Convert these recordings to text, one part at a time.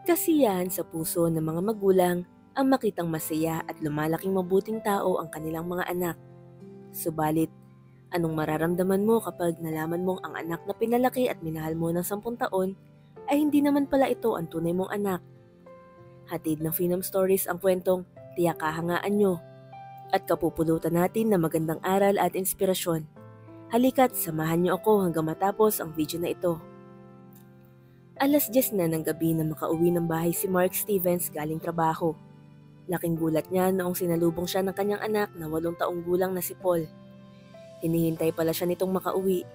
Kasiyahan sa puso ng mga magulang ang makitang masaya at lumalaking mabuting tao ang kanilang mga anak. Subalit, anong mararamdaman mo kapag nalaman mong ang anak na pinalaki at minahal mo ng 10 taon ay hindi naman pala ito ang tunay mong anak? Hatid ng Phenom Stories ang kwentong tiyak kahangaan nyo at kapupulutan natin ng magandang aral at inspirasyon. Halika't samahan niyo ako hanggang matapos ang video na ito. Alas 10 na ng gabi na makauwi ng bahay si Mark Stevens galing trabaho. Laking gulat niya noong sinalubong siya ng kanyang anak na 8 taong gulang na si Paul. Hinihintay pala siya nitong makauwi.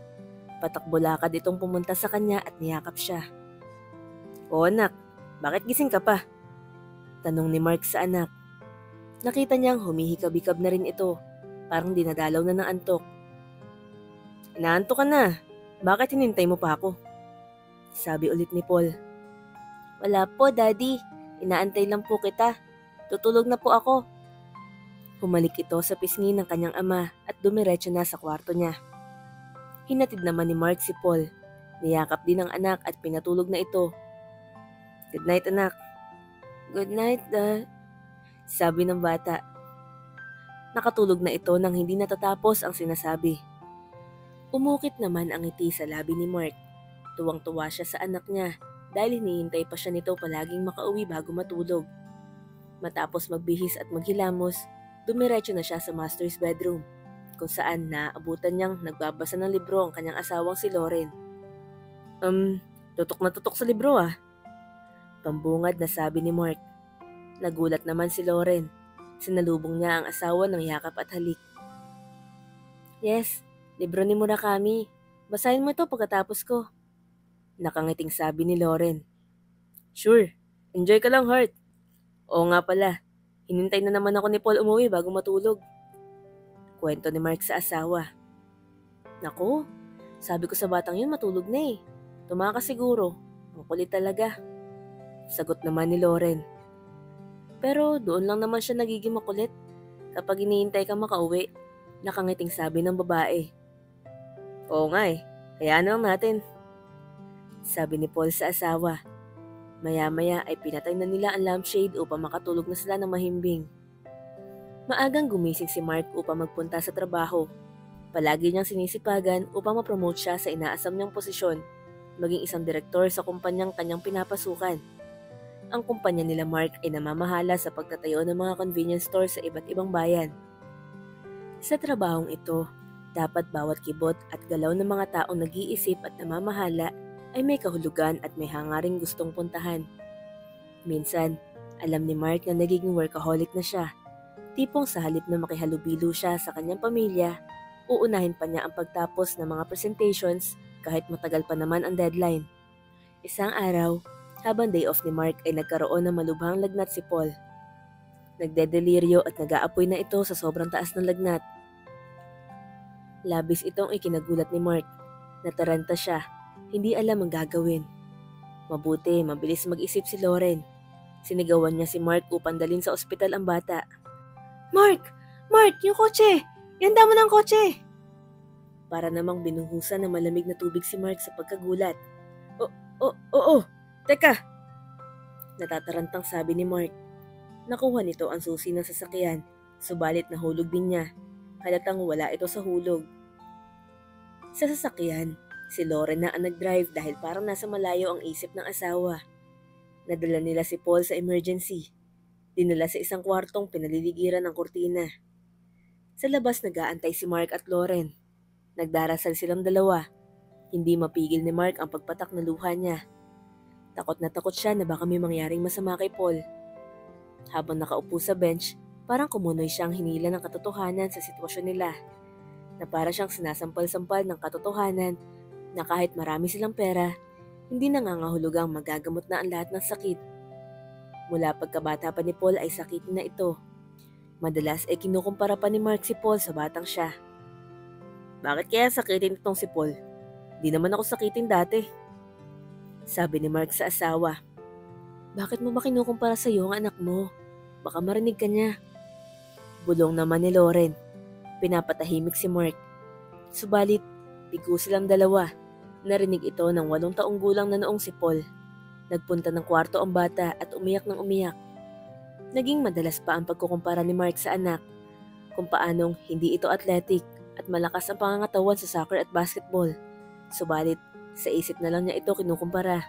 Patakbo lakad itong pumunta sa kanya at niyakap siya. "O anak, bakit gising ka pa?" tanong ni Mark sa anak. Nakita niyang humihikab-hikab na rin ito, parang dinadalaw na ng antok. "Inaantok ka na, bakit hinintay mo pa ako?" sabi ulit ni Paul. "Wala po, Daddy. Inaantay lang po kita. Tutulog na po ako." Humalik ito sa pisngi ng kanyang ama at dumiretso na sa kwarto niya. Hinatid naman ni Mark si Paul. Niyakap din ang anak at pinatulog na ito. "Good night, anak." "Good night, Dad," sabi ng bata. Nakatulog na ito nang hindi natatapos ang sinasabi. Umukit naman ang ngiti sa labi ni Mark. Tuwang-tuwa siya sa anak niya dahil hinihintay pa siya nito palaging makauwi bago matulog. Matapos magbihis at maghilamos, dumiretso na siya sa master's bedroom, kung saan naaabutan niyang nagbabasa ng libro ang kanyang asawang si Lauren. Tutok na tutok sa libro ah," pambungad na sabi ni Mark. Nagulat naman si Lauren. Sinalubong niya ang asawa ng yakap at halik. "Yes, libro ni Murakami. Basahin mo ito pagkatapos ko," nakangiting sabi ni Lauren. "Sure, enjoy ka lang, heart." "Oo nga pala, hinintay na naman ako ni Paul umuwi bago matulog," kwento ni Mark sa asawa. "Naku, sabi ko sa batang yun matulog na eh. Tumakas siguro, ang kulit talaga," sagot naman ni Lauren. "Pero doon lang naman siya nagiging makulit kapag iniintay ka makauwi," nakangiting sabi ng babae. "Oo nga eh, hayaan na lang natin," sabi ni Paul sa asawa. Maya-maya ay pinatay na nila ang lampshade upang makatulog na sila ng mahimbing. Maagang gumising si Mark upang magpunta sa trabaho. Palagi niyang sinisipagan upang mapromote siya sa inaasam niyang posisyon, maging isang direktor sa kumpanyang kanyang pinapasukan. Ang kumpanya nila Mark ay namamahala sa pagtatayo ng mga convenience store sa iba't ibang bayan. Sa trabahong ito, dapat bawat kibot at galaw ng mga taong nag-iisip at namamahala ay may kahulugan at may hangaring gustong puntahan. Minsan, alam ni Mark na nagiging workaholic na siya. Tipong sa halip na makihalubilo siya sa kanyang pamilya, uunahin pa niya ang pagtapos ng mga presentations kahit matagal pa naman ang deadline. Isang araw, habang day off ni Mark ay nagkaroon ng malubhang lagnat si Paul. Nagdedeliryo at nag-aapoy na ito sa sobrang taas ng lagnat. Labis itong ikinagulat ni Mark. Nataranta siya, hindi alam ang gagawin. Mabuti, mabilis mag-isip si Lauren. Sinigawan niya si Mark upang dalhin sa ospital ang bata. "Mark! Mark, yung kotse! Ihanda mo ng kotse!" Para namang binuhusan ng malamig na tubig si Mark sa pagkagulat. Oo, teka!" Natatarantang sabi ni Mark. Nakuha nito ang susi ng sasakyan, subalit nahulog din niya. Halatang wala ito sa hulog. Sa sasakyan, si Lauren na ang nag-drive dahil parang nasa malayo ang isip ng asawa. Nadala nila si Paul sa emergency. Dinala sa isang kwartong pinaliligiran ng kurtina. Sa labas nag-aantay si Mark at Lauren. Nagdarasal silang dalawa. Hindi mapigil ni Mark ang pagpatak na luha niya. Takot na takot siya na baka may mangyaring masama kay Paul. Habang nakaupo sa bench, parang kumunoy siyang hinila ng katotohanan sa sitwasyon nila. Na para siyang sinasampal-sampal ng katotohanan na kahit marami silang pera, hindi nangangahulugang magagamot na ang lahat ng sakit. Mula pagkabata pa ni Paul ay sakit na ito. Madalas ay kinukumpara pa ni Mark si Paul sa batang siya. "Bakit kaya sakitin itong si Paul? Di naman ako sakitin dati," sabi ni Mark sa asawa. "Bakit mo ba kinukumpara sa iyo ang anak mo? Baka marinig ka niya," bulong naman ni Lauren. Pinapatahimik si Mark. Subalit, bigo silang dalawa. Narinig ito ng 8 taong gulang na noong si Paul. Nagpunta ng kwarto ang bata at umiyak ng umiyak. Naging madalas pa ang pagkukumpara ni Mark sa anak, kung paanong hindi ito athletic at malakas ang pangangatawan sa soccer at basketball. Subalit, sa isip na lang niya ito kinukumpara.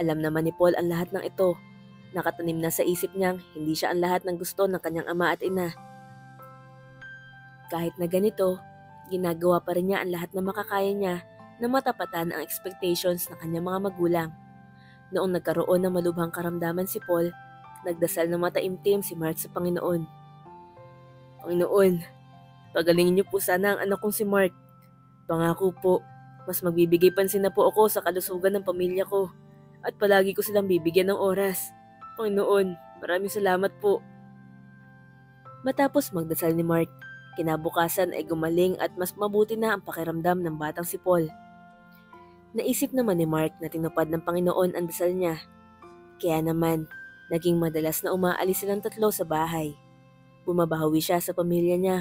Alam naman ni Paul ang lahat ng ito. Nakatanim na sa isip niyang hindi siya ang lahat ng gusto ng kanyang ama at ina. Kahit na ganito, ginagawa pa rin niya ang lahat na makakaya niya na matapatan ang expectations ng kanyang mga magulang. Noong nagkaroon ng malubhang karamdaman si Paul, nagdasal ng mataimtim si Mark sa Panginoon. Panginoon, pagalingin niyo po sana ang anak kong si Mark. Pangako po, mas magbibigay pansin na po ako sa kalusugan ng pamilya ko at palagi ko silang bibigyan ng oras. Panginoon, maraming salamat po. Matapos magdasal ni Mark, kinabukasan ay gumaling at mas mabuti na ang pakiramdam ng batang si Paul. Naisip naman ni Mark na tinupad ng Panginoon ang dasal niya. Kaya naman, naging madalas na umaalis silang tatlo sa bahay. Bumabahawi siya sa pamilya niya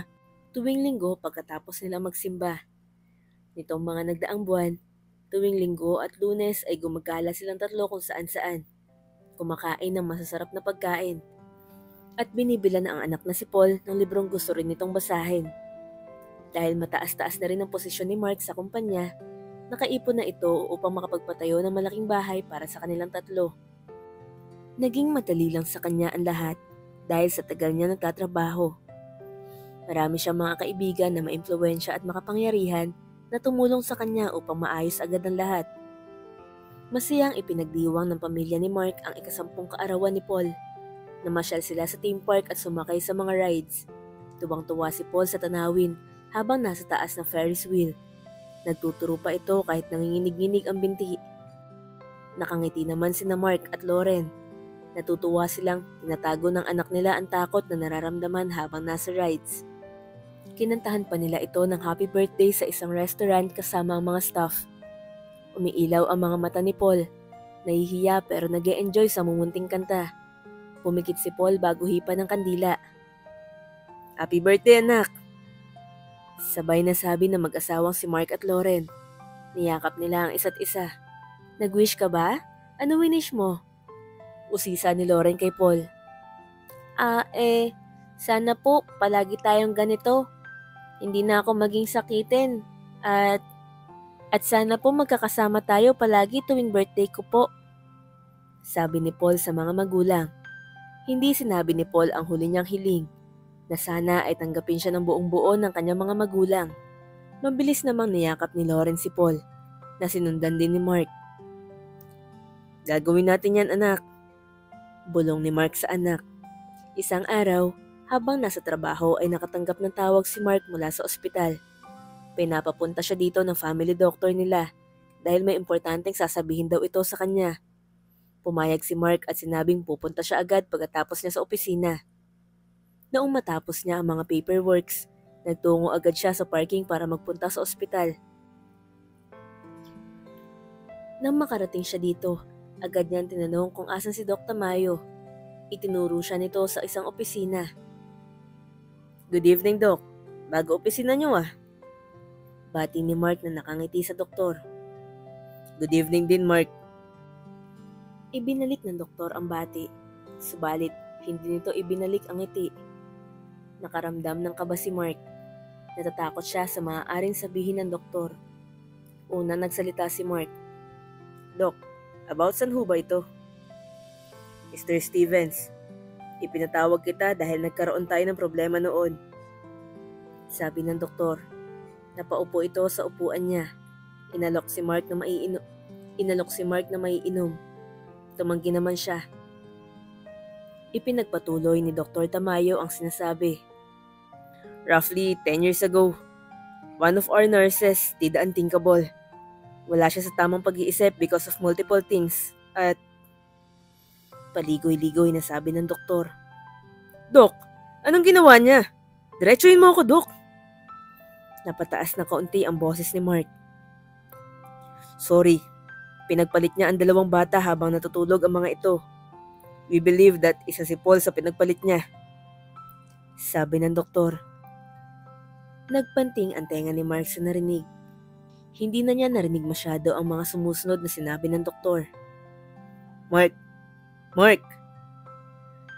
tuwing linggo pagkatapos nila magsimba. Nitong mga nagdaang buwan, tuwing linggo at Lunes ay gumagala silang tatlo kung saan-saan. Kumakain ng masasarap na pagkain. At binibilan ang anak na si Paul ng librong gusto rin nitong basahin. Dahil mataas-taas na rin ang posisyon ni Mark sa kumpanya, nakaipon na ito upang makapagpatayo ng malaking bahay para sa kanilang tatlo. Naging madali lang sa kanya ang lahat dahil sa tagal niya nagtatrabaho. Marami siyang mga kaibigan na maimpluwensya at makapangyarihan na tumulong sa kanya upang maayos agad ang lahat. Masayang ipinagdiwang ng pamilya ni Mark ang ika-10 kaarawan ni Paul. Namasyal sila sa theme park at sumakay sa mga rides. Tuwang-tuwa si Paul sa tanawin habang nasa taas ng Ferris wheel. Nagtuturo pa ito kahit nanginginig-nginig ang binti. Nakangiti naman sina Mark at Lauren. Natutuwa silang tinatago ng anak nila ang takot na nararamdaman habang nasa rides. Kinantahan pa nila ito ng happy birthday sa isang restaurant kasama ang mga staff. Umiilaw ang mga mata ni Paul. Nahihiya pero nag-e-enjoy sa mumunting kanta. Pumikit si Paul bago hipa ng kandila. Happy birthday anak! Sabay na sabi ng mag-asawang si Mark at Lauren. Niyakap nila ang isa't isa. Nag-wish ka ba? Ano winish mo? Usisa ni Lauren kay Paul. Sana po palagi tayong ganito. Hindi na ako maging sakitin at sana po magkakasama tayo palagi tuwing birthday ko po. Sabi ni Paul sa mga magulang. Hindi sinabi ni Paul ang huli niyang hiling, na sana ay tanggapin siya ng buong buo ng kanyang mga magulang. Mabilis namang niyakap ni Lauren si Paul, na sinundan din ni Mark. Gagawin natin yan anak. Bulong ni Mark sa anak. Isang araw, habang nasa trabaho ay nakatanggap ng tawag si Mark mula sa ospital. Pinapapunta siya dito ng family doctor nila dahil may importanteng sasabihin daw ito sa kanya. Pumayag si Mark at sinabing pupunta siya agad pagkatapos niya sa opisina. Noong matapos niya ang mga paperworks, nagtungo agad siya sa parking para magpunta sa ospital. Nang makarating siya dito, agad niyang tinanong kung asan si Dr. Mayo. Itinuro siya nito sa isang opisina. Good evening, Doc. Bago opisina niyo ah. Bati ni Mark na nakangiti sa doktor. Good evening din, Mark. Ibinalik ng doktor ang bati. Subalit, hindi nito ibinalik ang ngiti. Nakaramdam ng kaba si Mark. Natatakot siya sa maaaring sabihin ng doktor. Una nagsalita si Mark. Doc, about saan ho ba ito? Mr. Stevens, ipinatawag kita dahil nagkaroon tayo ng problema noon. Sabi ng doktor. Napaupo ito sa upuan niya. Inalok si Mark na maiinom. Tumanggi naman siya. Ipinagpatuloy ni Dr. Tamayo ang sinasabi. Roughly 10 years ago, one of our nurses did the unthinkable. Wala siya sa tamang pag-iisip because of multiple things at paligoy-ligoy na sabi ng doktor. Dok, anong ginawa niya? Diretsuhin mo ako, Dok. Napataas na kaunti ang boses ni Mark. Sorry, pinagpalit niya ang 2 bata habang natutulog ang mga ito. We believe that isa si Paul sa pinagpalit niya. Sabi ng doktor. Nagpanting ang tenga ni Mark sa narinig. Hindi na niya narinig masyado ang mga sumusunod na sinabi ng doktor. Mark! Mark!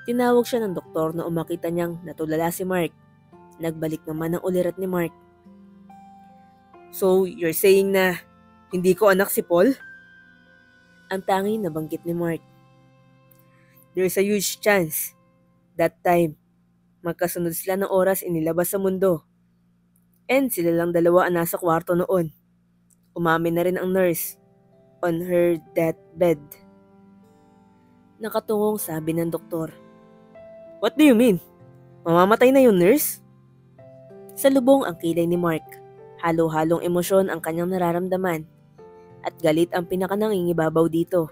Tinawag siya ng doktor na umakita niyang natulala si Mark. Nagbalik naman ang ulirat ni Mark. So, you're saying na hindi ko anak si Paul? Ang tanging nabanggit ni Mark. There's a huge chance. That time, magkasunod sila ng oras inilabas sa mundo. And sila lang dalawa ang nasa kwarto noon. Umamin na rin ang nurse on her deathbed. Nakatungong sabi ng doktor. What do you mean? Mamamatay na yung nurse? Salubong ang kilay ni Mark. Halo-halong emosyon ang kanyang nararamdaman. At galit ang pinakanangingibabaw dito.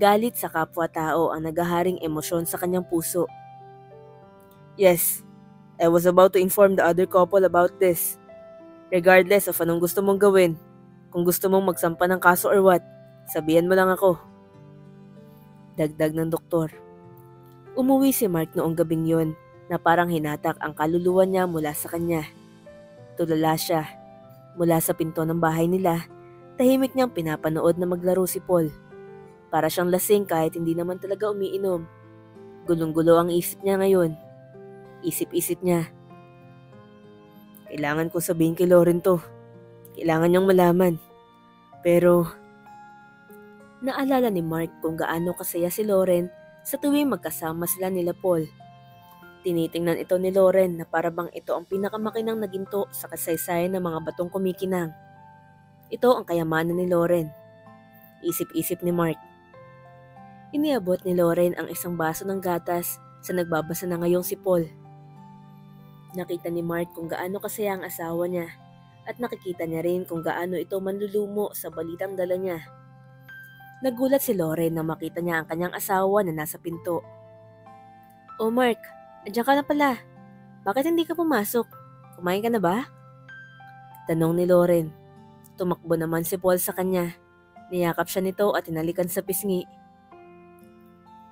Galit sa kapwa-tao ang naghaharing emosyon sa kanyang puso. Yes, I was about to inform the other couple about this. Regardless of anong gusto mong gawin, kung gusto mong magsampa ng kaso or what, sabihan mo lang ako. Dagdag ng doktor. Umuwi si Mark noong gabing yon na parang hinatak ang kaluluwa niya mula sa kanya. Tulala siya. Mula sa pinto ng bahay nila, tahimik niyang pinapanood na maglaro si Paul. Para siyang lasing kahit hindi naman talaga umiinom. Gulong-gulo ang isip niya ngayon. Isip-isip niya. Kailangan ko sabihin kay Lauren to. Kailangan niyang malaman. Pero, naalala ni Mark kung gaano kasaya si Lauren sa tuwing magkasama sila nila Paul. Tinitingnan ito ni Lauren na parabang ito ang pinakamakinang naginto sa kasaysayan ng mga batong kumikinang. Ito ang kayamanan ni Lauren. Isip-isip ni Mark. Iniabot ni Lauren ang isang baso ng gatas sa nagbabasa na ngayong si Paul. Nakita ni Mark kung gaano kasaya ang asawa niya at nakikita niya rin kung gaano ito manlulumo sa balitang dala niya. Nagulat si Lauren na makita niya ang kanyang asawa na nasa pinto. Oh Mark, andiyan ka na pala. Bakit hindi ka pumasok? Kumain ka na ba? Tanong ni Lauren. Tumakbo naman si Paul sa kanya. Niyakap siya nito at hinalikan sa pisngi.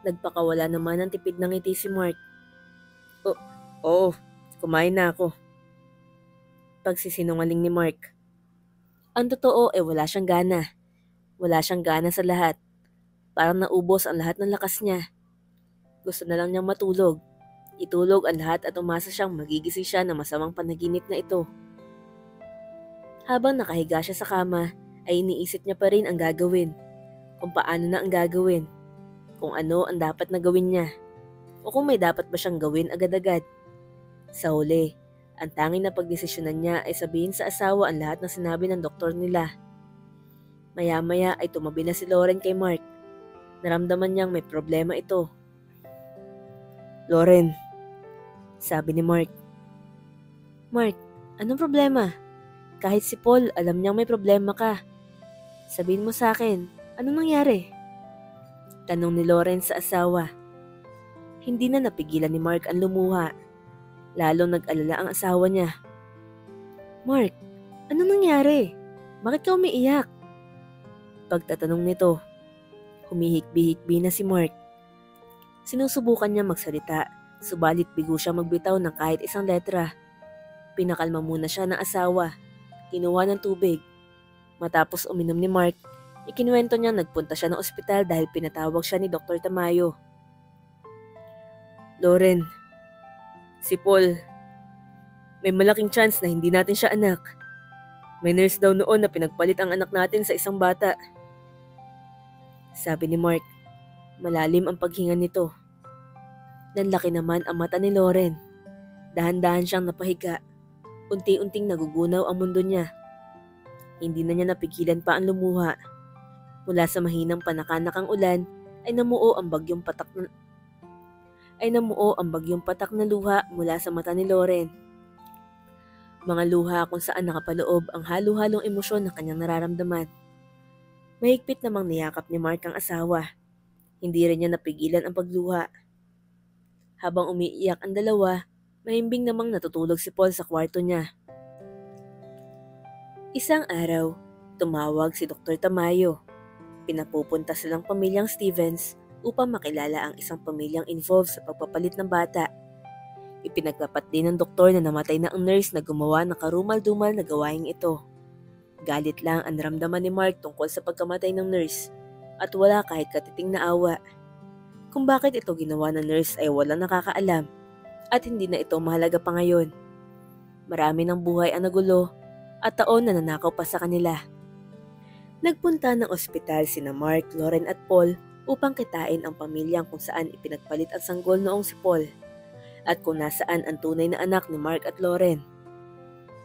Nagpakawala naman ng tipid ng ngiti si Mark. Oo, kumain na ako. Pagsisinungaling ni Mark. Ang totoo wala siyang gana. Wala siyang gana sa lahat. Parang naubos ang lahat ng lakas niya. Gusto na lang niyang matulog. Itulog ang lahat at umasa siyang magigising siya ng masamang panaginip na ito. Habang nakahiga siya sa kama, ay iniisip niya pa rin ang gagawin. Kung paano na ang gagawin. Kung ano ang dapat na gawin niya. O kung may dapat ba siyang gawin agad-agad. Sa huli, ang tanging na pagdesisyonan niya ay sabihin sa asawa ang lahat ng sinabi ng doktor nila. Maya-maya ay tumabi na si Lauren kay Mark. Naramdaman niyang may problema ito. Lauren, sabi ni Mark. Mark, anong problema? Kahit si Paul, alam niyang may problema ka. Sabihin mo sa akin, anong nangyari? Tanong ni Lauren sa asawa. Hindi na napigilan ni Mark ang lumuha. Lalong nag-alala ang asawa niya. Mark, anong nangyari? Bakit ka umiiyak? Pagtatanong nito, humihikbi-hikbi na si Mark. Sinusubukan niya magsalita, subalit bigo siya magbitaw ng kahit isang letra. Pinakalma muna siya ng asawa. Kinuha ng tubig. Matapos uminom ni Mark, ikinuwento niya nagpunta siya ng ospital dahil pinatawag siya ni Dr. Tamayo. Lauren, si Paul, may malaking chance na hindi natin siya anak. May nurse daw noon na pinagpalit ang anak natin sa isang bata. Sabi ni Mark, malalim ang paghinga nito. Nanlaki naman ang mata ni Lauren. Dahan-dahan siyang napahiga. Unti-unting nagugunaw ang mundo niya. Hindi na niya napigilan pa ang lumuha. Mula sa mahinang panakanakang ulan ay namuo ang bagyong patak na luha mula sa mata ni Lauren. Mga luha kung saan nakapaloob ang halo-halong emosyon na kanyang nararamdaman. Mahigpit namang niyakap ni Mark ang asawa. Hindi rin niya napigilan ang pagluha. Habang umiiyak ang dalawa, mahimbing namang natutulog si Paul sa kwarto niya. Isang araw, tumawag si Dr. Tamayo. Pinapupunta silang pamilyang Stevens upang makilala ang isang pamilyang involved sa pagpapalit ng bata. Ipinagtapat din ng doktor na namatay na ang nurse na gumawa ng karumal-dumal na gawaing ito. Galit lang ang naramdaman ni Mark tungkol sa pagkamatay ng nurse. at wala kahit katiting na awa. Kung bakit ito ginawa ng nurse ay walang nakakaalam at hindi na ito mahalaga pa ngayon. Marami ng buhay ang nagulo at taon na nanakaw pa sa kanila. Nagpunta ng ospital sina Mark, Lauren at Paul upang kitain ang pamilyang kung saan ipinagpalit ang sanggol noong si Paul at kung nasaan ang tunay na anak ni Mark at Lauren.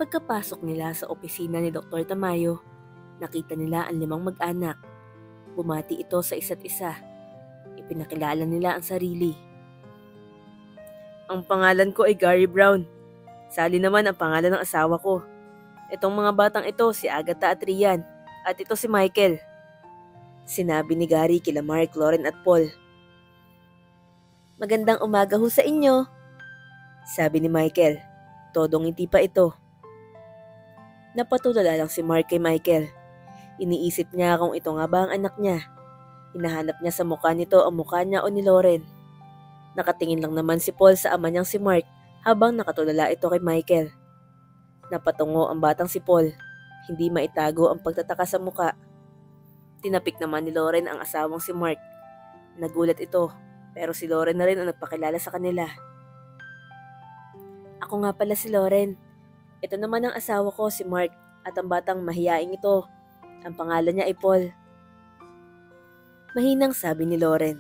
Pagkapasok nila sa opisina ni Dr. Tamayo, nakita nila ang 5 mag-anak. Bumati ito sa isa't isa. Ipinakilala nila ang sarili. Ang pangalan ko ay Gary Brown. Sally naman ang pangalan ng asawa ko. Itong mga batang ito si Agatha at Rian at ito si Michael. Sinabi ni Gary kila Mark, Lauren at Paul. Magandang umaga ho sa inyo, sabi ni Michael. Todong ngiti pa ito. Napatulala lang si Mark kay Michael. Iniisip niya kung ito nga ba ang anak niya. Hinahanap niya sa mukha nito ang mukha niya o ni Lauren. Nakatingin lang naman si Paul sa ama niyang si Mark habang nakatulala ito kay Michael. Napatungo ang batang si Paul. Hindi maitago ang pagtataka sa mukha. Tinapik naman ni Lauren ang asawang si Mark. Nagulat ito, pero si Lauren na rin ang nagpakilala sa kanila. Ako nga pala si Lauren. Ito naman ang asawa ko si Mark at ang batang mahiyaing ito. Ang pangalan niya ay Paul. Mahinang sabi ni Lauren.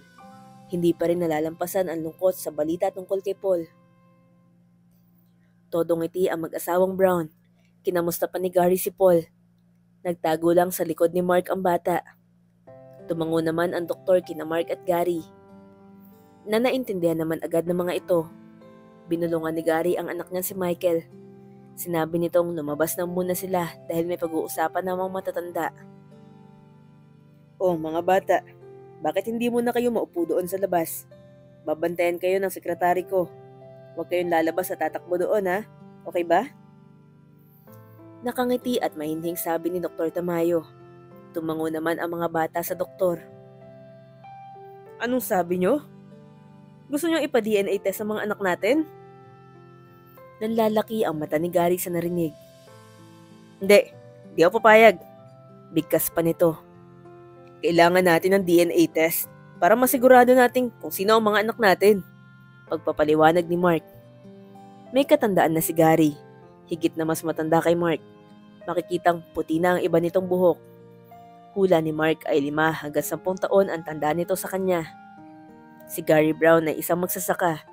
Hindi pa rin nalalampasan ang lungkot sa balita tungkol kay Paul. Todong ngiti ang mag-asawang Brown. Kinamusta pa ni Gary si Paul. Nagtago lang sa likod ni Mark ang bata. Tumango naman ang doktor kina Mark at Gary. Naintindihan naman agad ng mga ito. Binulungan ni Gary ang anak niya si Michael. Sinabi nitong lumabas na muna sila dahil may pag-uusapan ng mga matatanda. Oh mga bata, bakit hindi muna kayo maupo doon sa labas? Babantayan kayo ng sekretary ko. Huwag kayong lalabas at tatakbo doon ha, okay ba? Nakangiti at mahinhing sabi ni Dr. Tamayo. Tumango naman ang mga bata sa doktor. Anong sabi nyo? Gusto nyo ipa-DNA test sa mga anak natin? Nanlalaki ang mata ni Gary sa narinig. Hindi ako papayag. Bigkas pa nito. Kailangan natin ng DNA test para masigurado natin kung sino ang mga anak natin. Pagpapaliwanag ni Mark. May katandaan na si Gary. Higit na mas matanda kay Mark. Makikitang puti na ang iba nitong buhok. Hula ni Mark ay 5 hanggang 10 taon ang tanda nito sa kanya. Si Gary Brown ay isang magsasaka.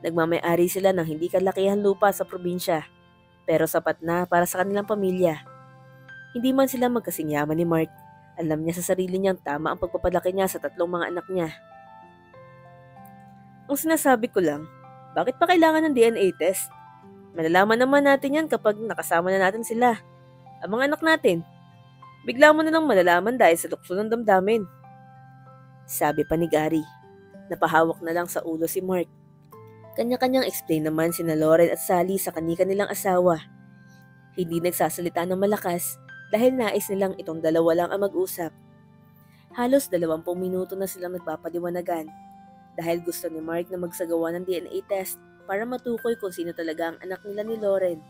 Nagmamay-ari sila ng hindi kalakihan lupa sa probinsya, pero sapat na para sa kanilang pamilya. Hindi man sila magkasing yaman ni Mark, alam niya sa sarili niyang tama ang pagpapalaki niya sa 3 mga anak niya. Ang sinasabi ko lang, bakit pa kailangan ng DNA test? Malalaman naman natin yan kapag nakasama na natin sila. Ang mga anak natin, bigla mo na lang malalaman dahil sa lukso ng damdamin. Sabi pa ni Gary. Napahawak na lang sa ulo si Mark. Kanya-kanyang explain naman sina Lauren at Sally sa kanilang asawa. Hindi nagsasalita ng malakas dahil nais nilang itong dalawa lang ang mag-usap. Halos 20 minuto na silang nagpapaliwanagan dahil gusto ni Mark na magsagawa ng DNA test para matukoy kung sino talaga ang anak nila ni Lauren,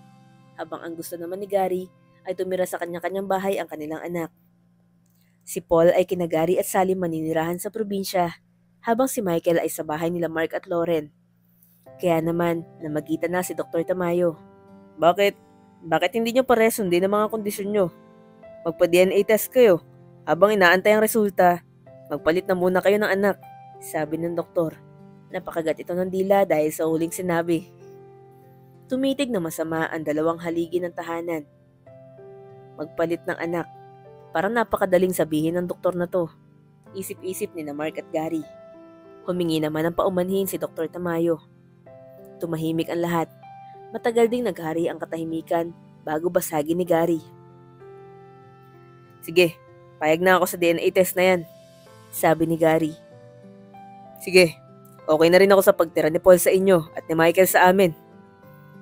habang ang gusto naman ni Gary ay tumira sa kanya-kanyang bahay ang kanilang anak. Si Paul ay kina Gary at Sally maninirahan sa probinsya, habang si Michael ay sa bahay nila Mark at Lauren. Kaya naman, namagitan na si Dr. Tamayo. Bakit? Bakit hindi nyo pare sundin ang mga kondisyon nyo? Magpa-DNA test kayo. Habang inaantay ang resulta, magpalit na muna kayo ng anak, sabi ng doktor. Napakagat ito ng dila dahil sa huling sinabi. Tumitig na masama ang 2 haligi ng tahanan. Magpalit ng anak. Parang napakadaling sabihin ng doktor na to. Isip-isip ni na Mark at Gary. Humingi naman ng paumanhin si Dr. Tamayo. Tumahimik ang lahat. Matagal ding naghari ang katahimikan bago basagin ni Gary. Sige, payag na ako sa DNA test na yan, sabi ni Gary. Sige, okay na rin ako sa pagtira ni Paul sa inyo at ni Michael sa amin,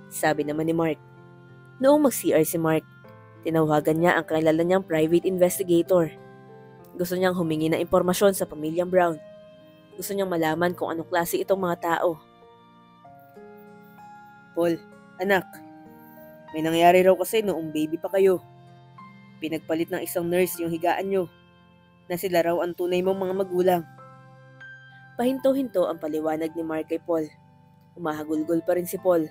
sabi naman ni Mark. Noong mag-CR si Mark, tinawagan niya ang kilala niyang private investigator. Gusto niyang humingi ng impormasyon sa pamilyang Brown. Gusto niyang malaman kung anong klase itong mga tao. Paul, anak, may nangyari raw kasi noong baby pa kayo. Pinagpalit ng isang nurse yung higaan nyo. na sila raw ang tunay mong mga magulang. Pahinto-hinto ang paliwanag ni Mark kay Paul. Umahagulgol pa rin si Paul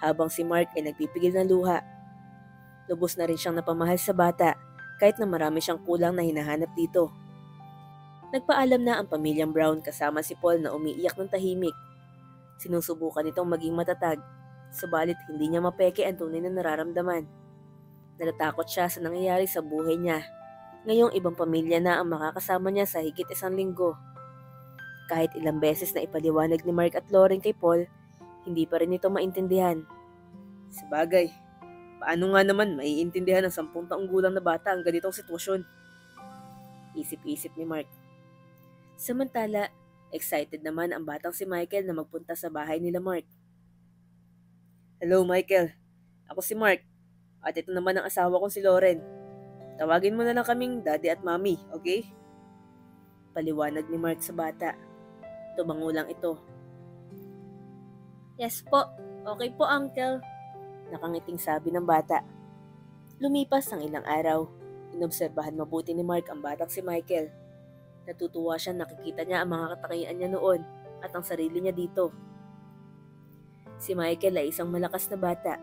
habang si Mark ay nagpipigil ng luha. Lubos na rin siyang napamahal sa bata kahit na marami siyang kulang na hinahanap dito. Nagpaalam na ang pamilyang Brown kasama si Paul na umiiyak ng tahimik. Sinusubukan itong maging matatag, subalit hindi niya mapeke ang tunay na nararamdaman. Natatakot siya sa nangyayari sa buhay niya. Ngayong ibang pamilya na ang makakasama niya sa higit 1 linggo. Kahit ilang beses na ipaliwanag ni Mark at Lauren kay Paul, hindi pa rin ito maintindihan. Sabagay, paano nga naman maiintindihan ng 10 taong gulang na bata ang ganitong sitwasyon? Isip-isip ni Mark. Samantala, excited naman ang batang si Michael na magpunta sa bahay nila Mark. Hello Michael, ako si Mark at ito naman ang asawa kong si Lauren. Tawagin mo na lang kaming daddy at mommy, okay? Paliwanag ni Mark sa bata. Tumango lang ito. Yes po, okay po uncle. Nakangiting sabi ng bata. Lumipas ang ilang araw. Inobserbahan mabuti ni Mark ang batang si Michael. Natutuwa siya nakikita niya ang mga katakian niya noon at ang sarili niya dito. Si Michael ay isang malakas na bata.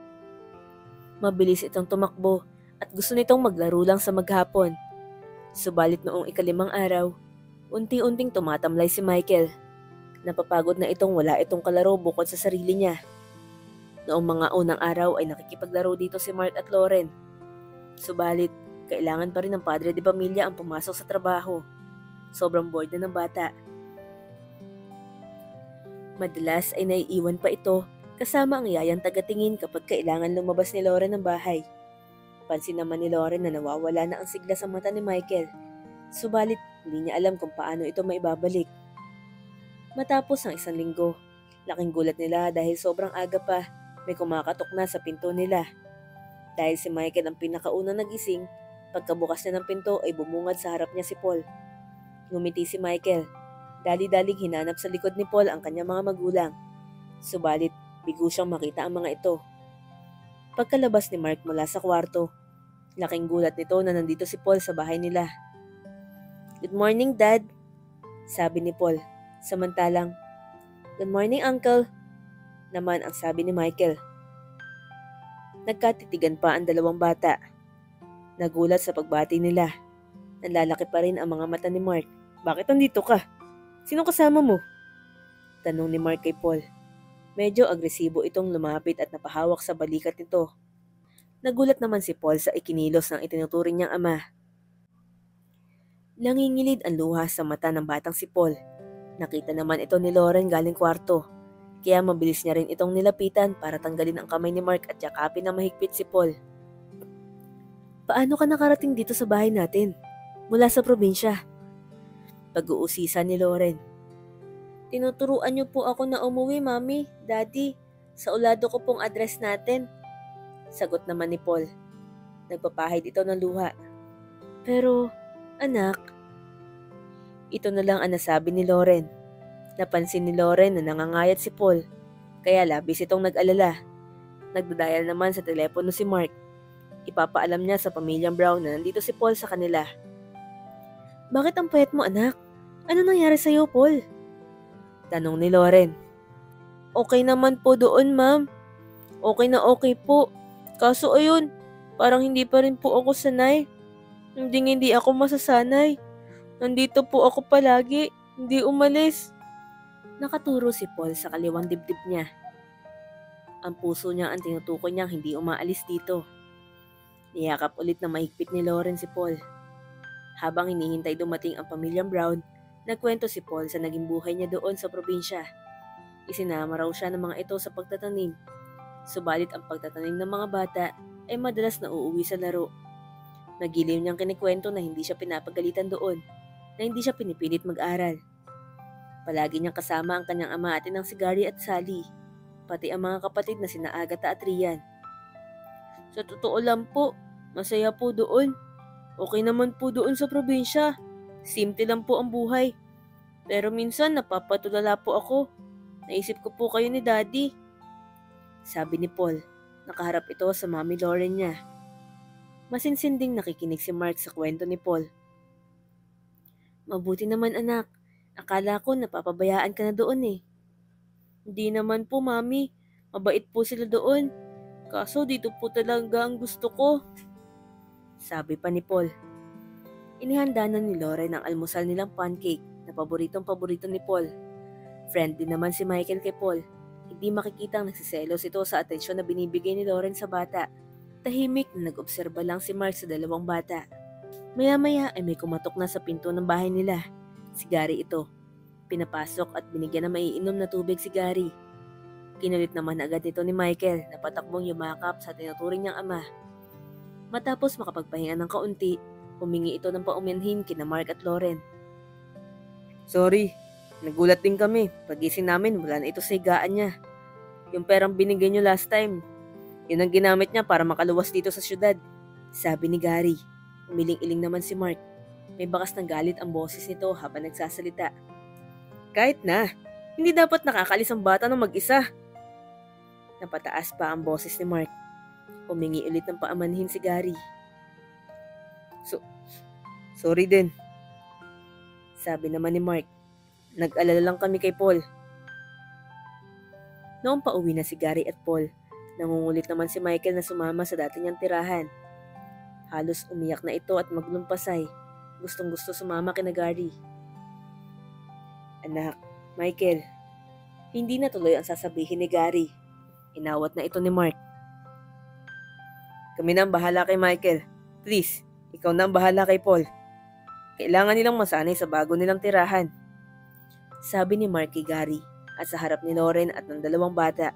Mabilis itong tumakbo at gusto nitong maglaro lang sa maghapon. Subalit noong 5 araw, unti-unting tumatamlay si Michael. Napapagod na itong wala itong kalaro bukod sa sarili niya. Noong mga unang araw ay nakikipaglaro dito si Mark at Lauren. Subalit, kailangan pa rin ng padre de pamilya ang pumasok sa trabaho. Sobrang bored na ng bata. Madalas ay naiiwan pa ito kasama ang yayang tagatingin kapag kailangan lumabas ni Lauren ng bahay. Pansin naman ni Lauren na nawawala na ang sigla sa mata ni Michael. Subalit, hindi niya alam kung paano ito maibabalik. Matapos ang 1 linggo, laking gulat nila dahil sobrang aga pa, may kumakatok na sa pinto nila. Dahil si Michael ang pinakaunang nagising, pagkabukas niya ng pinto ay bumungad sa harap niya si Paul. Ngumiti si Michael. Dali-daling hinanap sa likod ni Paul ang kanyang mga magulang. Subalit, bigo siyang makita ang mga ito. Pagkalabas ni Mark mula sa kwarto, laking gulat nito na nandito si Paul sa bahay nila. Good morning, Dad, sabi ni Paul. Samantalang, good morning, Uncle, naman ang sabi ni Michael. Nagkatitigan pa ang dalawang bata. Nagulat sa pagbati nila. Nanlalaki pa rin ang mga mata ni Mark. Bakit nandito ka? Sino kasama mo? Tanong ni Mark kay Paul. Medyo agresibo itong lumapit at napahawak sa balikat nito. Nagulat naman si Paul sa ikinilos ng itinuturing niyang ama. Nangingilid ang luha sa mata ng batang si Paul. Nakita naman ito ni Lauren galing kwarto, kaya mabilis niya rin itong nilapitan para tanggalin ang kamay ni Mark at yakapin ng mahigpit si Paul. Paano ka nakarating dito sa bahay natin? Mula sa probinsya? Pag-uusisa ni Lauren. Tinuturuan niyo po ako na umuwi, Mami, Daddy. Sa ulado ko pong address natin. Sagot naman ni Paul. Nagpapahid ito ng luha. Pero, anak, ito na lang ang nasabi ni Lauren. Napansin ni Lauren na nangangayat si Paul, kaya labis itong nag-alala. Nagdadial naman sa telepono si Mark. Ipapaalam niya sa pamilyang Brown na nandito si Paul sa kanila. Bakit ang payat mo, anak? Ano nangyari sa'yo, Paul? Tanong ni Lauren. Okay naman po doon, ma'am. Okay na okay po. Kaso ayun, parang hindi pa rin po ako sanay. Hindi ako masasanay. Nandito po ako palagi, hindi umalis. Nakaturo si Paul sa kaliwang dibdib niya. Ang puso niya ang tinutukoy niyang hindi umaalis dito. Niyakap ulit na mahigpit ni Lauren si Paul. Habang hinihintay dumating ang pamilyang Brown, nagkwento si Paul sa naging buhay niya doon sa probinsya. Isinama raw siya ng mga ito sa pagtatanim. Subalit ang pagtatanim ng mga bata ay madalas na uuwi sa laro. Nagiliw niyang kinikwento na hindi siya pinapagalitan doon, na hindi siya pinipilit mag-aral. Palagi niyang kasama ang kanyang ama at inang si Gary at Sally, pati ang mga kapatid na sina Agatha at Rian. Sa totoo lang po, masaya po doon. Okay naman po doon sa probinsya. Simple lang po ang buhay. Pero minsan napapatulala po ako. Naisip ko po kayo ni Daddy. Sabi ni Paul, nakaharap ito sa Mami Lauren niya. Masinsinding nakikinig si Mark sa kwento ni Paul. Mabuti naman anak. Akala ko napapabayaan ka na doon eh. Hindi naman po mami. Mabait po sila doon. Kaso dito po talaga ang gusto ko. Sabi pa ni Paul. Inihanda na ni Lauren ang almusal nilang pancake na paboritong-paborito ni Paul. Friendly naman si Michael kay Paul. Hindi makikitang nagsiselos ito sa atensyon na binibigay ni Lauren sa bata. Tahimik na nag-obserba lang si Mark sa dalawang bata. Maya-maya ay may kumatok na sa pinto ng bahay nila. Si Gary ito. Pinapasok at binigyan ng maiinom na tubig si Gary. Kinulit naman agad ito ni Michael na patakbong yumakap sa tinuturing niyang ama. Matapos makapagpahinga ng kaunti, humingi ito ng paumanhin kina Mark at Lauren. Sorry, nagulat din kami. Pagising namin, wala na ito sa higaan niya. Yung perang binigay niyo last time, yun ang ginamit niya para makaluwas dito sa syudad. Sabi ni Gary. Umiling-iling naman si Mark. May bakas ng galit ang boses nito habang nagsasalita. Kahit na, hindi dapat nakakalis ang bata ng mag-isa. Napataas pa ang boses ni Mark. Humingi ulit ng paamanhin si Gary. Sorry din. Sabi naman ni Mark. Nag-alala lang kami kay Paul. Noong pauwi na si Gary at Paul, nangungulit naman si Michael na sumama sa dati niyang tirahan. Halos umiyak na ito at maglumpasay. Gustong-gusto sumama kina Gary. Anak, Michael, hindi na tuloy ang sasabihin ni Gary. Inawat na ito ni Mark. Kami na ang bahala kay Michael. Please, ikaw na ang bahala kay Paul. Kailangan nilang masanay sa bago nilang tirahan. Sabi ni Mark kay Gary at sa harap ni Lauren at ng dalawang bata.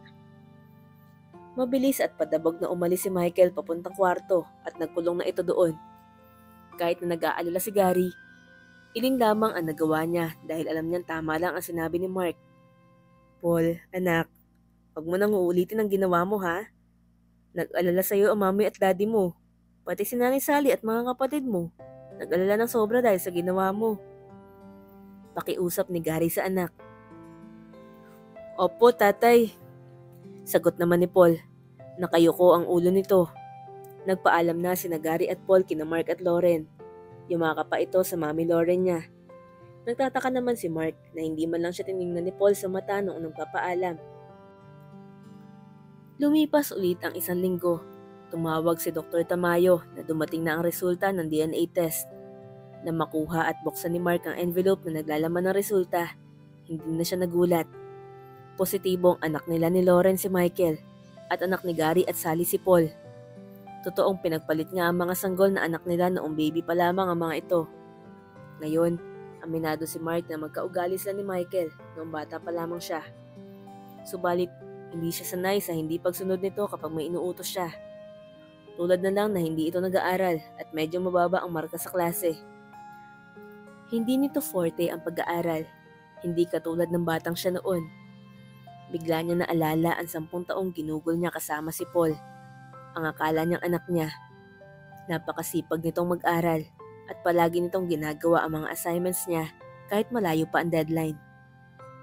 Mabilis at padabog na umalis si Michael papuntang kwarto at nagkulong na ito doon. Kahit na nag-aalala si Gary, iling lamang ang nagawa niya dahil alam niyang tama lang ang sinabi ni Mark. Paul, anak, wag mo nang uulitin ang ginawa mo ha. Nag-alala sa iyo ang mami at daddy mo. Pati si Nanay Sally at mga kapatid mo. Nag-alala ng sobra dahil sa ginawa mo. Pakiusap ni Gary sa anak. Opo, tatay. Sagot naman ni Paul. Nakayuko ang ulo nito. Nagpaalam na sina Gary at Paul kina Mark at Lauren. Yumakap pa ito sa mami Lauren niya. Nagtataka naman si Mark na hindi man lang siya tinignan ni Paul sa mata noong nagpapaalam. Lumipas ulit ang isang linggo. Tumawag si Dr. Tamayo na dumating na ang resulta ng DNA test. Na makuha at buksan ni Mark ang envelope na naglalaman ng resulta, hindi na siya nagulat. Positibong anak nila ni Lauren si Michael at anak ni Gary at Sally si Paul. Totoong pinagpalit nga ang mga sanggol na anak nila noong baby pa lamang ang mga ito. Ngayon, aminado si Mark na magkaugali sila ni Michael noong bata pa lamang siya. Subalit, hindi siya sanay sa hindi pagsunod nito kapag may inuutos siya. Tulad na lang na hindi ito nag-aaral at medyo mababa ang marka sa klase. Hindi nito forte ang pag-aaral, hindi katulad ng batang siya noon. Bigla niya naalala ang 10 taong ginugol niya kasama si Paul, ang akala niyang anak niya. Napakasipag nitong mag-aral at palagi nitong ginagawa ang mga assignments niya kahit malayo pa ang deadline.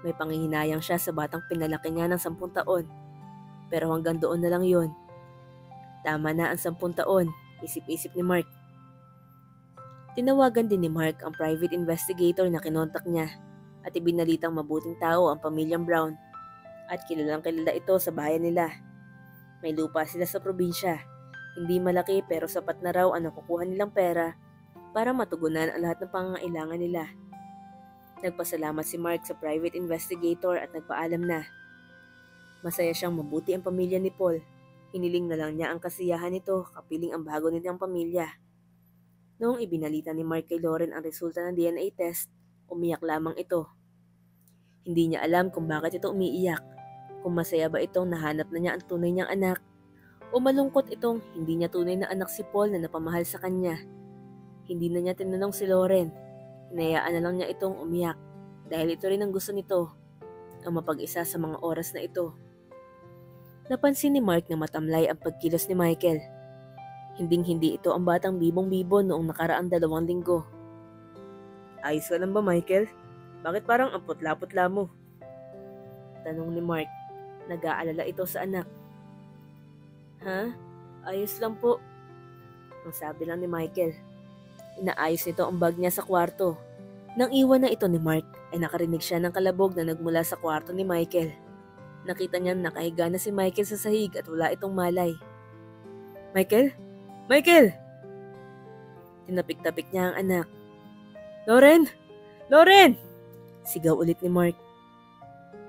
May panghihinayang siya sa batang pinalaki niya ng 10 taon, pero hanggang doon na lang yun. Tama na ang 10 taon, isip-isip ni Mark. Tinawagan din ni Mark ang private investigator na kinontak niya at ibinalitang mabuting tao ang pamilyang Brown. At kilalang kilala ito sa bayan nila. May lupa sila sa probinsya. Hindi malaki pero sapat na raw ang nakukuha nilang pera para matugunan ang lahat ng pangangailangan nila. Nagpasalamat si Mark sa private investigator at nagpaalam na. Masaya siyang mabuti ang pamilya ni Paul. Hiniling na lang niya ang kasiyahan nito kapiling ang bago nilang pamilya. Noong ibinalita ni Mark kay Lauren ang resulta ng DNA test, umiyak lamang ito. Hindi niya alam kung bakit ito umiiyak. Kung masaya ba itong nahanap na niya ang tunay niyang anak o malungkot itong hindi niya tunay na anak si Paul na napamahal sa kanya. Hindi na niya tinanong si Lauren. Hinayaan na lang niya itong umiyak dahil ito rin ang gusto nito, ang mapag-isa sa mga oras na ito. Napansin ni Mark na matamlay ang pagkilos ni Michael. Hinding-hindi ito ang batang bibong-bibo noong nakaraang 2 linggo. Ayos ka lang ba, Michael? Bakit parang ang putla-putla mo? Tanong ni Mark. Nag-aalala ito sa anak. Ha? Ayos lang po. Ang sabi lang ni Michael. Inaayos nito ang bag niya sa kwarto. Nang iwan na ito ni Mark, ay nakarinig siya ng kalabog na nagmula sa kwarto ni Michael. Nakita niya nakahiga na si Michael sa sahig at wala itong malay. Michael? Michael! Tinapik-tapik niya ang anak. Lauren! Lauren! Sigaw ulit ni Mark.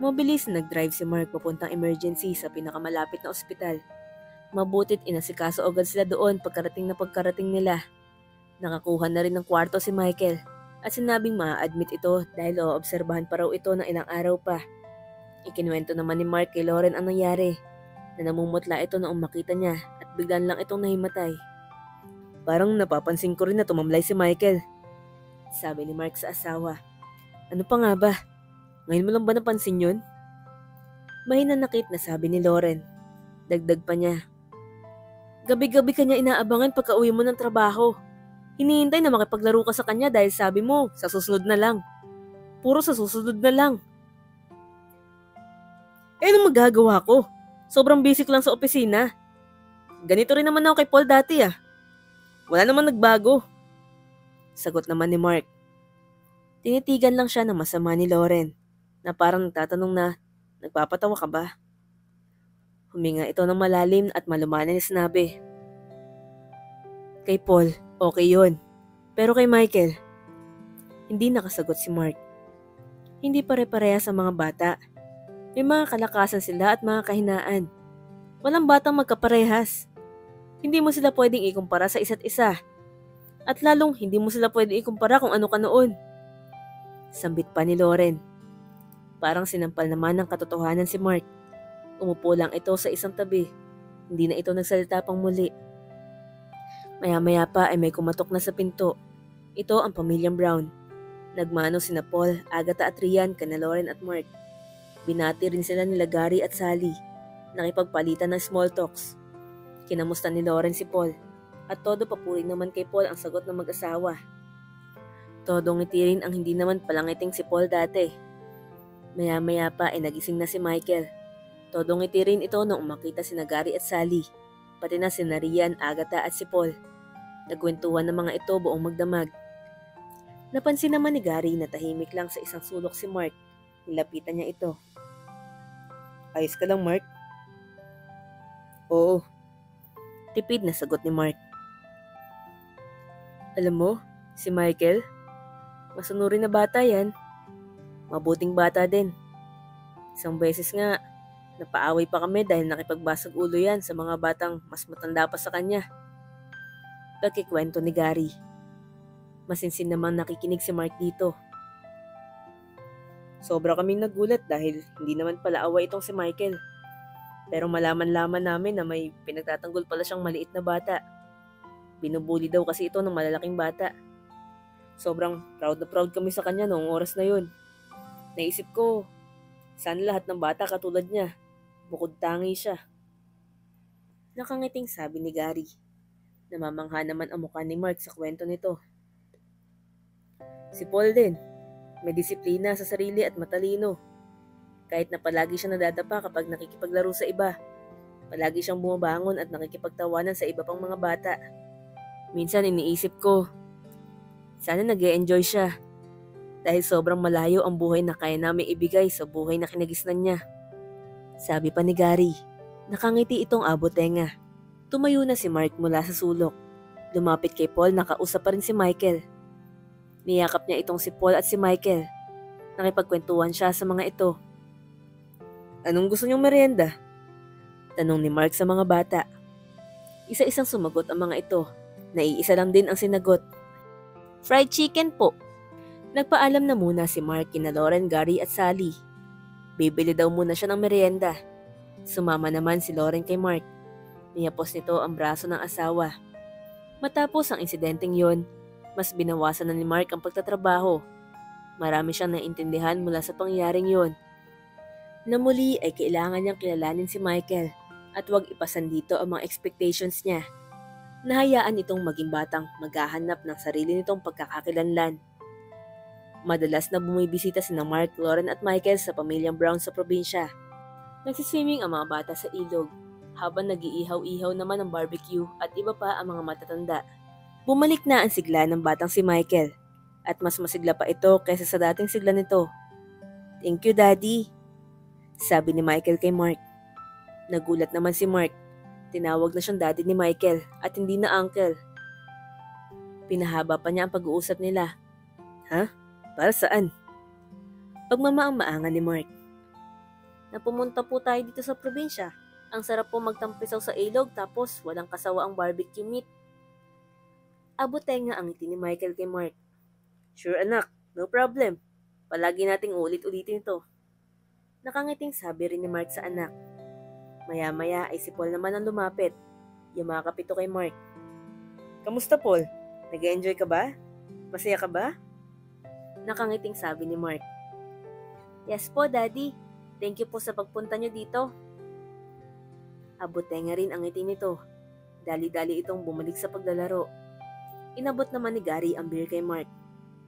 Mabilis na nag-drive si Mark papuntang emergency sa pinakamalapit na ospital. Mabutit inasikaso agad sila doon pagkarating nila. Nakakuha na rin ng kwarto si Michael at sinabing ma-admit ito dahil oobserbahan pa raw ito ng ilang araw pa. Ikinuwento naman ni Mark kay Lauren ang nangyari, na namumutla ito noong makita niya at biglan lang itong nahimatay. Parang napapansin ko rin na tumamlay si Michael, sabi ni Mark sa asawa. Ano pa nga ba? Ngayon mo lang ba napansin yun? Mahinanakit na sabi ni Lauren. Dagdag pa niya. Gabi-gabi kanya inaabangan pagka uwi mo ng trabaho. Hinihintay na makipaglaro ka sa kanya dahil sabi mo, sa susunod na lang. Puro sa susunod na lang. Eh, anong magagawa ko? Sobrang busy ko lang sa opisina. Ganito rin naman ako kay Paul dati ah. Wala naman nagbago. Sagot naman ni Mark. Tinitigan lang siya ng masama ni Lauren, na parang nagtatanong na, nagpapatawa ka ba? Huminga ito ng malalim at malumanay na sinabi. Kay Paul, okay yun. Pero kay Michael, hindi nakasagot si Mark. Hindi pare-pareha sa mga bata. May mga kalakasan sila at mga kahinaan. Walang batang magkaparehas. Hindi mo sila pwedeng ikumpara sa isa't isa. At lalong hindi mo sila pwedeng ikumpara kung ano ka noon. Sambit pa ni Lauren. Parang sinampal naman ng katotohanan si Mark. Umupo lang ito sa isang tabi. Hindi na ito nagsalita pang muli. Maya-maya pa ay may kumatok na sa pinto. Ito ang pamilyang Brown. Nagmano sina Paul, Agatha at Rian kana Lauren at Mark. Binati rin sila nila Gary at Sally. Nakipagpalitan ng small talks. Kinamusta ni Lauren si Paul. At todo papuri naman kay Paul ang sagot ng mag-asawa. Todong ngiti rin ang hindi naman palangiting si Paul dati. Maya-maya pa ay nagising na si Michael. Todong ngiti rin ito nung makita si Gary at Sally. Pati na si Rian, Agatha at si Paul. Nagkwentuhan ng mga ito buong magdamag. Napansin naman ni Gary na tahimik lang sa isang sulok si Mark. Nilapitan niya ito. Ayos ka lang, Mark? Oo. Tipid na sagot ni Mark. Alam mo, si Michael, masunurin na bata yan. Mabuting bata din. Isang beses nga, napaaway pa kami dahil nakipagbasag ulo yan sa mga batang mas matanda pa sa kanya. Pagkikwento ni Gary. Masinsin naman nakikinig si Mark dito. Sobra kaming nagulat dahil hindi naman pala away itong si Michael. Pero malaman-laman namin na may pinagtatanggol pala siyang maliit na bata. Binubuli daw kasi ito ng malalaking bata. Sobrang proud na proud kami sa kanya noong oras na yun. Naisip ko, sana lahat ng bata katulad niya. Bukod tangi siya. Nakangiting sabi ni Gary. Namamangha naman ang mukha ni Mark sa kwento nito. Si Paul din. May disiplina sa sarili at matalino. Kahit na palagi siya nadadapa kapag nakikipaglaro sa iba. Palagi siyang bumabangon at nakikipagtawanan sa iba pang mga bata. Minsan iniisip ko, sana nag-e-enjoy siya. Dahil sobrang malayo ang buhay na kaya namin ibigay sa buhay na kinagisnan niya. Sabi pa ni Gary, nakangiti itong abotenga. Tumayo na si Mark mula sa sulok. Lumapit kay Paul, nakausap pa rin si Michael. Niyakap niya itong si Paul at si Michael. Nakipagkwentuhan siya sa mga ito. Anong gusto niyong merienda? Tanong ni Mark sa mga bata. Isa-isang sumagot ang mga ito. Naiisa lang din ang sinagot. Fried chicken po. Nagpaalam na muna si Mark kina Lauren, Gary at Sally. Bibili daw muna siya ng merienda. Sumama naman si Lauren kay Mark. Niyapos nito ang braso ng asawa. Matapos ang insidenteng yon, mas binawasan na ni Mark ang pagtatrabaho. Marami siyang naintindihan mula sa pangyayaring yon. Na muli ay kailangan niyang kilalanin si Michael at huwag ipasan dito ang mga expectations niya. Nahayaan itong maging batang maghahanap ng sarili nitong pagkakakilanlan. Madalas na bumibisita sina Mark, Lauren at Michael sa pamilyang Brown sa probinsya. Nagsiswimming ang mga bata sa ilog, habang nag-iihaw-ihaw naman ang barbecue at iba pa ang mga matatanda. Bumalik na ang sigla ng batang si Michael. At mas masigla pa ito kaysa sa dating sigla nito. Thank you, Daddy, sabi ni Michael kay Mark. Nagulat naman si Mark. Tinawag na siyang daddy ni Michael at hindi na uncle. Pinahaba pa niya ang pag-uusap nila. Ha? Para saan? Pagmamaang-maangan ni Mark. Napumunta po tayo dito sa probinsya. Ang sarap po magtampisaw sa ilog tapos walang kasawa ang barbecue meat. Abot-tenga ang ngiti ni Michael kay Mark. Sure anak, no problem. Palagi nating ulit-ulitin ito. Nakangiting sabi rin ni Mark sa anak. Maya-maya ay si Paul naman ang lumapit. Yumakap ito kay Mark. Kamusta Paul? Nag-enjoy ka ba? Masaya ka ba? Nakangiting sabi ni Mark. Yes po, Daddy. Thank you po sa pagpunta niyo dito. Abot-tenga rin ang ngiti nito. Dali-dali itong bumalik sa paglalaro. Inabot naman ni Gary ang beer kay Mark,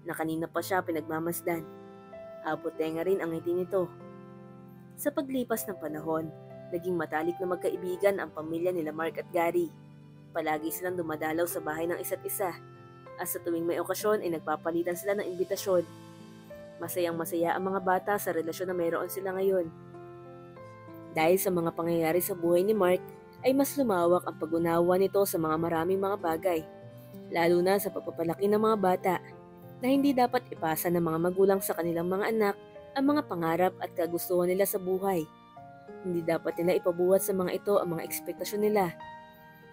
na kanina pa siya pinagmamasdan. Abot-tenga rin ang ngiti nito. Sa paglipas ng panahon, naging matalik na magkaibigan ang pamilya nila Mark at Gary. Palagi silang dumadalaw sa bahay ng isa't isa. At sa tuwing may okasyon ay nagpapalitan sila ng imbitasyon. Masayang-masaya ang mga bata sa relasyon na mayroon sila ngayon. Dahil sa mga pangyayari sa buhay ni Mark, ay mas lumawak ang pag-unawa nito sa mga maraming mga bagay. Lalo na sa pagpapalaki ng mga bata, na hindi dapat ipasa ng mga magulang sa kanilang mga anak ang mga pangarap at kagustuhan nila sa buhay. Hindi dapat nila ipabuhat sa mga ito ang mga ekspektasyon nila.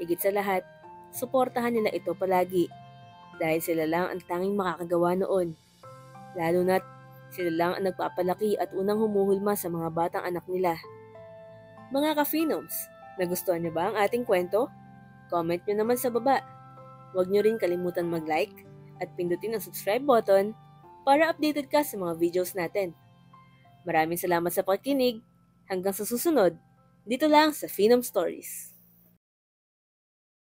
Higit sa lahat, suportahan nila ito palagi dahil sila lang ang tanging makakagawa noon. Lalo na't sila lang ang nagpapalaki at unang humuhulma sa mga batang anak nila. Mga ka-Phenoms, nagustuhan niyo ba ang ating kwento? Comment niyo naman sa baba. Huwag niyo rin kalimutan mag-like at pindutin ang subscribe button para updated ka sa mga videos natin. Maraming salamat sa pakikinig. Hanggang sa susunod, dito lang sa Phenom Stories.